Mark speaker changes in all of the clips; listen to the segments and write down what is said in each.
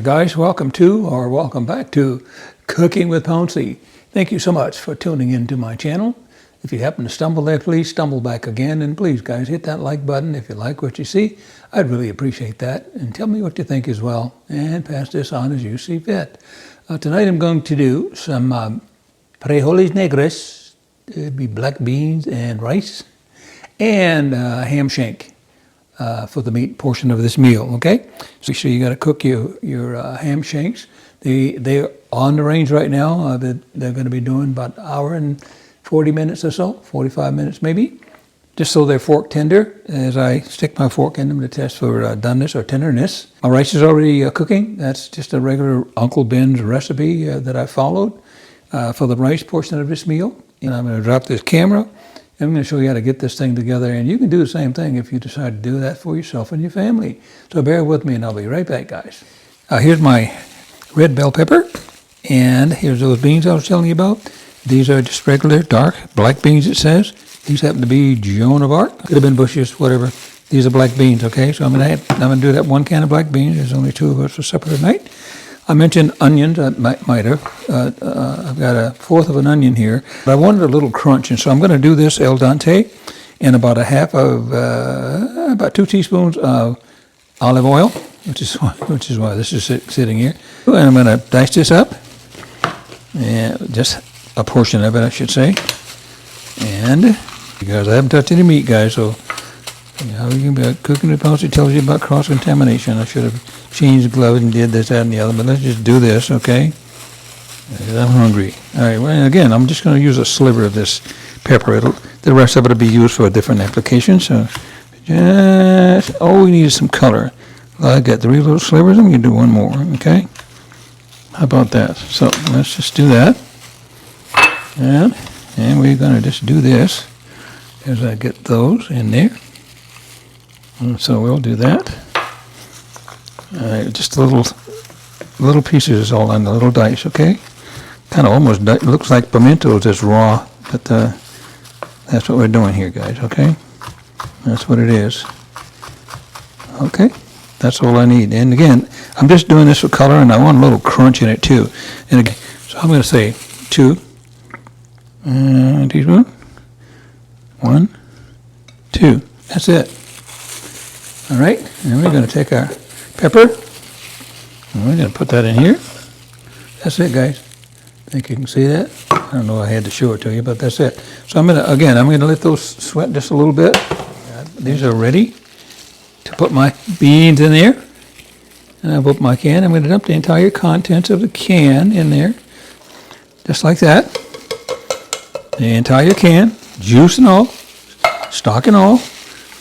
Speaker 1: guys. Welcome to or welcome back to Cooking with Pouncy. Thank you so much for tuning into my channel. If you happen to stumble there, please stumble back again. And please, guys, hit that like button if you like what you see. I'd really appreciate that. And tell me what you think as well. And pass this on as you see fit. Tonight I'm going to do some frijoles negros. It'd be black beans and rice. And ham shank. For the meat portion of this meal, okay? So you got to cook your ham shanks. They're on the range right now. They're going to be doing about an hour and 40 minutes or so, 45 minutes maybe, just so they're fork tender as I stick my fork in them to test for doneness or tenderness. My rice is already cooking. That's just a regular Uncle Ben's recipe that I followed for the rice portion of this meal. And I'm going to drop this camera. I'm going to show you how to get this thing together, and you can do the same thing if you decide to do that for yourself and your family. So bear with me, and I'll be right back, guys. Here's my red bell pepper, and here's those beans I was telling you about. These are just regular dark black beans, it says. These happen to be Joan of Arc. Could have been Bush's, whatever. These are black beans, okay? So I'm going to do that 1 can of black beans. There's only 2 of us for supper tonight. I mentioned onions. I might have. I've got 1/4 of an onion here. But I wanted a little crunch, and so I'm going to do this al dente in about about 2 teaspoons of olive oil, which is why this is sitting here. And I'm going to dice this up, and just a portion of it, I should say. And because I haven't touched any meat, guys, so how you can be cooking with Pouncy tells you about cross-contamination. I should have changed the gloves and did this, that, and the other, but let's just do this, okay? I'm hungry. All right, well, again, I'm just going to use a sliver of this pepper. The rest of it will be used for a different application, so just, all we need is some color. I got 3 little slivers. I'm going to do 1 more, okay? How about that? So let's just do that. And we're going to just do this as I get those in there. And so we'll do that. Just little pieces is all on the little dice, okay? Kind of almost looks like pimento, just raw, but that's what we're doing here, guys, okay? That's what it is. Okay, that's all I need. And again, I'm just doing this for color, and I want a little crunch in it too. And again, so I'm going to say 2 teaspoons. 1, 2. That's it. All right, and we're going to take our pepper, and we're going to put that in here. That's it, guys. I think you can see that. I don't know, I had to show it to you, but that's it. So I'm going to let those sweat just a little bit. These are ready to put my beans in there. And I've opened my can. I'm going to dump the entire contents of the can in there, just like that. The entire can, juice and all, stock and all.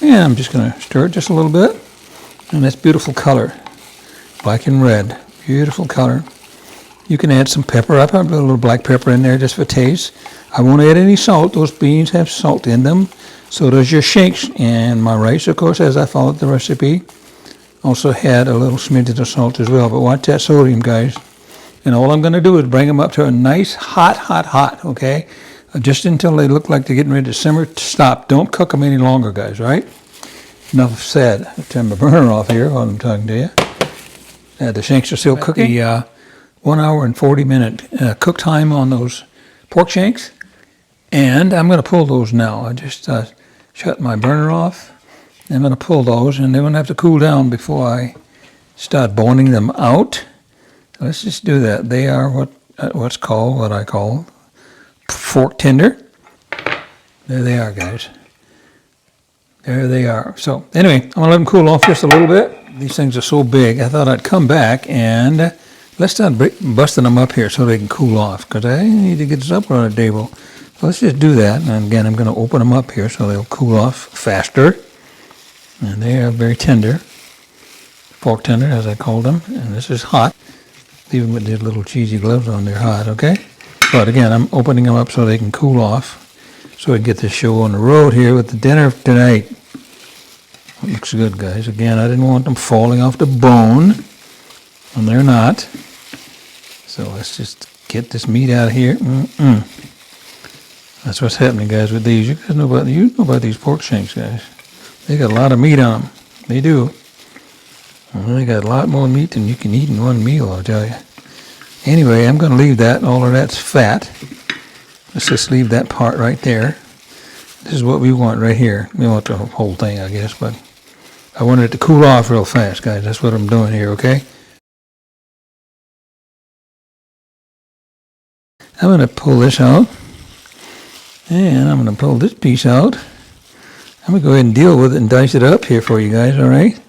Speaker 1: And I'm just going to stir it just a little bit. And that's beautiful color. Black and red. Beautiful color. You can add some pepper. I put a little black pepper in there just for taste. I won't add any salt. Those beans have salt in them. So does your shanks. And my rice, of course, as I followed the recipe, also had a little smidgen of salt as well. But watch that sodium, guys. And all I'm going to do is bring them up to a nice hot, okay? Just until they look like they're getting ready to simmer. Stop. Don't cook them any longer, guys, right? Enough said. I'll turn my burner off here while I'm talking to you. The shanks are still cooking. 1 hour and 40 minute cook time on those pork shanks. And I'm going to pull those now. I just shut my burner off. I'm going to pull those, and they're going to have to cool down before I start boning them out. Let's just do that. They are what I call fork tender. There they are, guys. There they are. So anyway, I'm going to let them cool off just a little bit. These things are so big, I thought I'd come back and let's start busting them up here so they can cool off, because I need to get supper on the table. So let's just do that. And again, I'm going to open them up here so they'll cool off faster. And they are very tender. Fork tender, as I called them. And this is hot. Even with these little cheesy gloves on, they're hot, okay? But again, I'm opening them up so they can cool off, so we can get this show on the road here with the dinner tonight. Looks good, guys. Again, I didn't want them falling off the bone, and they're not. So let's just get this meat out of here. That's what's happening, guys, with these. You guys know about these pork shanks, guys. They got a lot of meat on them. They do. Well, they got a lot more meat than you can eat in one meal, I'll tell you. Anyway, I'm going to leave that. All of that's fat. Let's just leave that part right there. This is what we want right here. We want the whole thing, I guess, but I want it to cool off real fast, guys. That's what I'm doing here, okay? I'm going to pull this out, and I'm going to pull this piece out. I'm going to go ahead and deal with it and dice it up here for you guys, all right?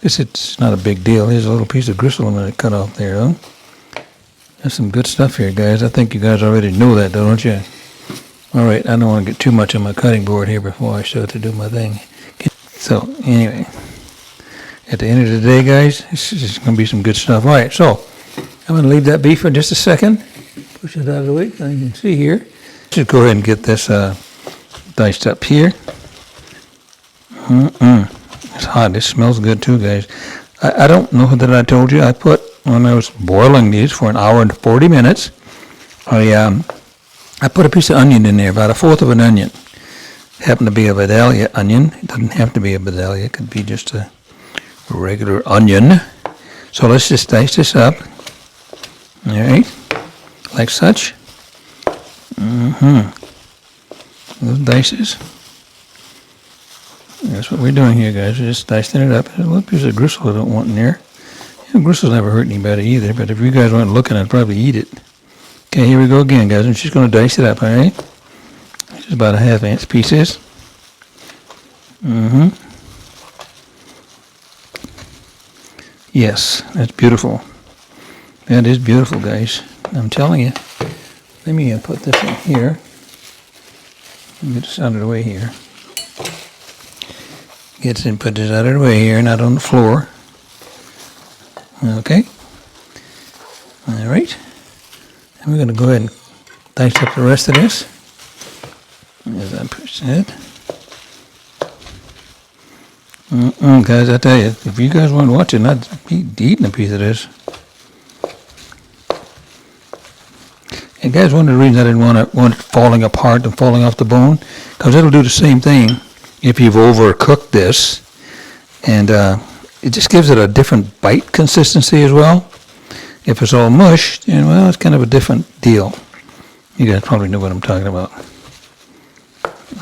Speaker 1: It's not a big deal. Here's a little piece of gristle I'm going to cut off there, though. There's some good stuff here, guys. I think you guys already know that, though, don't you? All right, I don't want to get too much on my cutting board here before I start to do my thing. So, anyway, at the end of the day, guys, this is going to be some good stuff. All right, so I'm going to leave that beef for just a second. Push it out of the way so you can see here. Just go ahead and get this diced up here. It's hot. It smells good, too, guys. I don't know that I told you. I put, when I was boiling these for an hour and 40 minutes, I put a piece of onion in there, about 1/4 of an onion. It happened to be a Vidalia onion. It doesn't have to be a Vidalia. It could be just a regular onion. So let's just dice this up. All right, like such. Those dices. That's what we're doing here, guys. We're just dicing it up. There's a little piece of gristle I don't want in there. Gristle's never hurt anybody either, but if you guys weren't looking, I'd probably eat it. Okay, here we go again, guys. I'm just going to dice it up, all right? Just about 1/2 inch pieces. Yes, that's beautiful. That is beautiful, guys. I'm telling you. Let me put this in here. Get this out of the way here. Put this out of the way here, not on the floor. Okay. All right. And we're going to go ahead and dice up the rest of this. As I push that. Guys, I tell you, if you guys weren't watching, I'd be eating a piece of this. And guys, one of the reasons I didn't want it falling apart and falling off the bone, because it'll do the same thing if you've overcooked this. And it just gives it a different bite consistency as well. If it's all mush, then, well, it's kind of a different deal. You guys probably know what I'm talking about.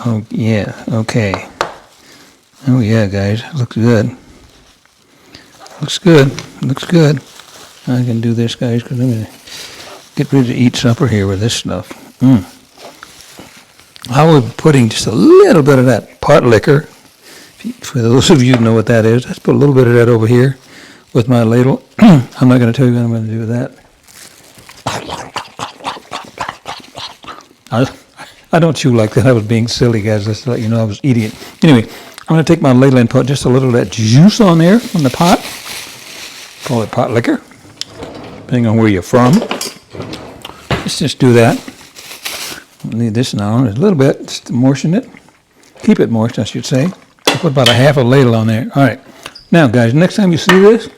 Speaker 1: Oh, yeah, okay. Oh, yeah, guys, looks good. Looks good, looks good. I can do this, guys, because I'm going to get ready to eat supper here with this stuff. I was putting just a little bit of that pot liquor. For those of you who know what that is, let's put a little bit of that over here with my ladle. I'm not going to tell you what I'm going to do with that. I don't chew like that. I was being silly, guys, just to let you know I was eating it. Anyway, I'm going to take my ladle and put just a little of that juice on there from the pot. Call it pot liquor, depending on where you're from. Let's just do that. Leave this now a little bit just to moisten it. Keep it moist, I should say. I'll put about 1/2 ladle on there. All right. Now, guys, next time you see this,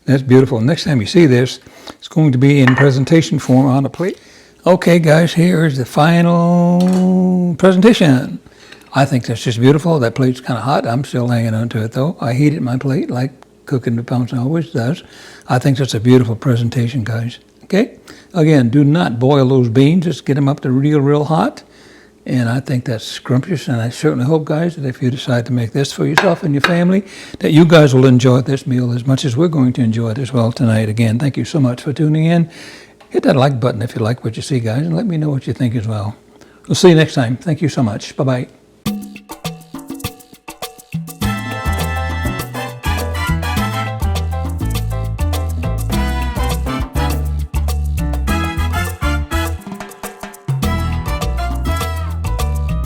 Speaker 1: that's beautiful. Next time you see this, it's going to be in presentation form on a plate. Okay, guys, here is the final presentation. I think that's just beautiful. That plate's kind of hot. I'm still hanging on to it, though. I heated my plate like cooking the Pouncy always does. I think that's a beautiful presentation, guys. Okay? Again, do not boil those beans. Just get them up to real hot. And I think that's scrumptious. And I certainly hope, guys, that if you decide to make this for yourself and your family, that you guys will enjoy this meal as much as we're going to enjoy it as well tonight. Again, thank you so much for tuning in. Hit that like button if you like what you see, guys, and let me know what you think as well. We'll see you next time. Thank you so much. Bye-bye.